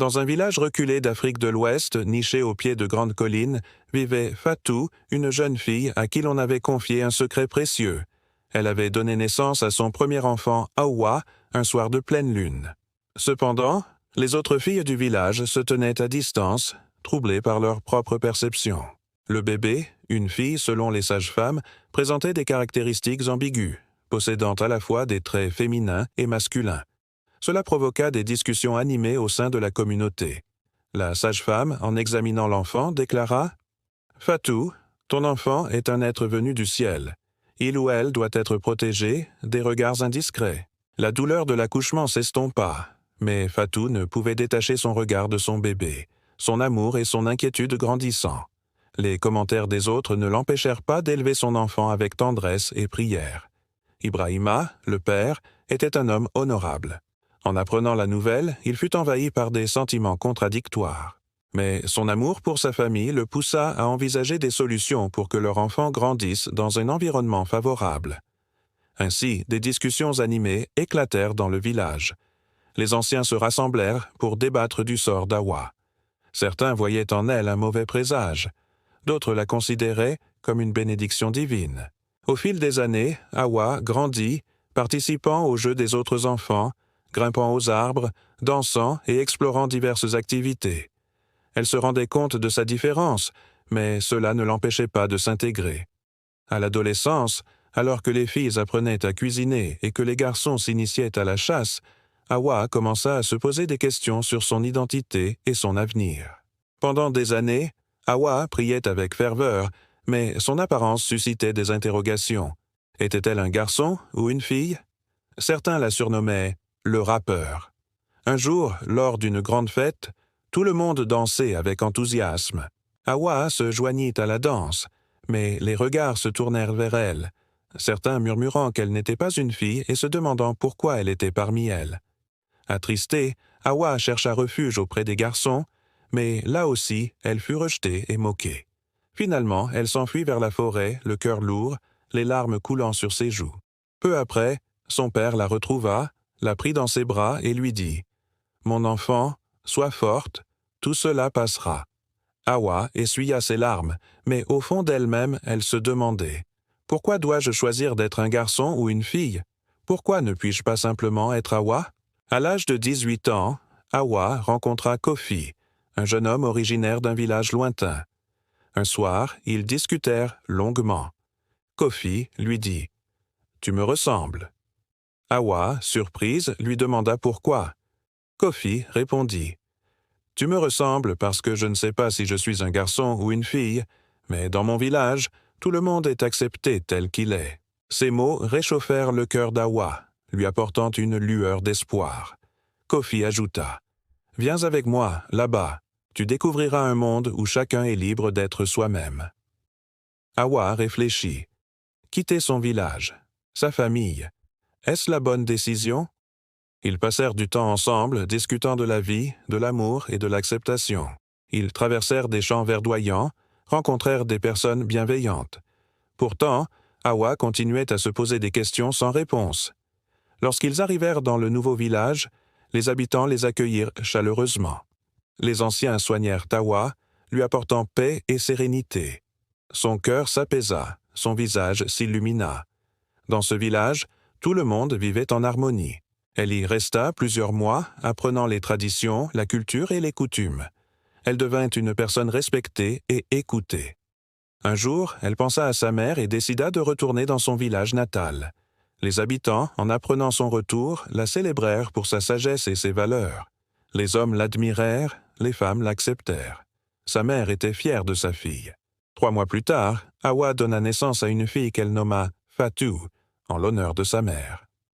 Dans un village reculé d'Afrique de l'Ouest, niché au pied de grandes collines, vivait Fatou, une jeune fille à qui l'on avait confié un secret précieux. Elle avait donné naissance à son premier enfant, Hawa, un soir de pleine lune. Cependant, les autres filles du village se tenaient à distance, troublées par leur propre perception. Le bébé, une fille selon les sages-femmes, présentait des caractéristiques ambiguës, possédant à la fois des traits féminins et masculins. Cela provoqua des discussions animées au sein de la communauté. La sage-femme, en examinant l'enfant, déclara « Fatou, ton enfant est un être venu du ciel. Il ou elle doit être protégé des regards indiscrets. » La douleur de l'accouchement s'estompa, mais Fatou ne pouvait détacher son regard de son bébé, son amour et son inquiétude grandissant. Les commentaires des autres ne l'empêchèrent pas d'élever son enfant avec tendresse et prière. Ibrahima, le père, était un homme honorable. En apprenant la nouvelle, il fut envahi par des sentiments contradictoires. Mais son amour pour sa famille le poussa à envisager des solutions pour que leur enfant grandisse dans un environnement favorable. Ainsi, des discussions animées éclatèrent dans le village. Les anciens se rassemblèrent pour débattre du sort d'Hawa. Certains voyaient en elle un mauvais présage. D'autres la considéraient comme une bénédiction divine. Au fil des années, Hawa grandit, participant aux jeux des autres enfants, grimpant aux arbres, dansant et explorant diverses activités. Elle se rendait compte de sa différence, mais cela ne l'empêchait pas de s'intégrer. À l'adolescence, alors que les filles apprenaient à cuisiner et que les garçons s'initiaient à la chasse, Hawa commença à se poser des questions sur son identité et son avenir. Pendant des années, Hawa priait avec ferveur, mais son apparence suscitait des interrogations. Était-elle un garçon ou une fille? Certains la surnommaient « le rappeur ». Un jour, lors d'une grande fête, tout le monde dansait avec enthousiasme. Hawa se joignit à la danse, mais les regards se tournèrent vers elle, certains murmurant qu'elle n'était pas une fille et se demandant pourquoi elle était parmi elles. Attristée, Hawa chercha refuge auprès des garçons, mais là aussi, elle fut rejetée et moquée. Finalement, elle s'enfuit vers la forêt, le cœur lourd, les larmes coulant sur ses joues. Peu après, son père la retrouva, la prit dans ses bras et lui dit « Mon enfant, sois forte, tout cela passera. » Hawa essuya ses larmes, mais au fond d'elle-même, elle se demandait « Pourquoi dois-je choisir d'être un garçon ou une fille? Pourquoi ne puis-je pas simplement être Hawa ?» À l'âge de 18 ans, Hawa rencontra Kofi, un jeune homme originaire d'un village lointain. Un soir, ils discutèrent longuement. Kofi lui dit « Tu me ressembles. » Hawa, surprise, lui demanda pourquoi. Kofi répondit « Tu me ressembles parce que je ne sais pas si je suis un garçon ou une fille, mais dans mon village, tout le monde est accepté tel qu'il est. » Ces mots réchauffèrent le cœur d'Hawa, lui apportant une lueur d'espoir. Kofi ajouta « Viens avec moi, là-bas. Tu découvriras un monde où chacun est libre d'être soi-même. » Hawa réfléchit. Quitter son village, sa famille, est-ce la bonne décision? Ils passèrent du temps ensemble, discutant de la vie, de l'amour et de l'acceptation. Ils traversèrent des champs verdoyants, rencontrèrent des personnes bienveillantes. Pourtant, Hawa continuait à se poser des questions sans réponse. Lorsqu'ils arrivèrent dans le nouveau village, les habitants les accueillirent chaleureusement. Les anciens soignèrent Hawa, lui apportant paix et sérénité. Son cœur s'apaisa, son visage s'illumina. Dans ce village, tout le monde vivait en harmonie. Elle y resta plusieurs mois, apprenant les traditions, la culture et les coutumes. Elle devint une personne respectée et écoutée. Un jour, elle pensa à sa mère et décida de retourner dans son village natal. Les habitants, en apprenant son retour, la célébrèrent pour sa sagesse et ses valeurs. Les hommes l'admirèrent, les femmes l'acceptèrent. Sa mère était fière de sa fille. 3 mois plus tard, Hawa donna naissance à une fille qu'elle nomma Fatou, en l'honneur de sa mère.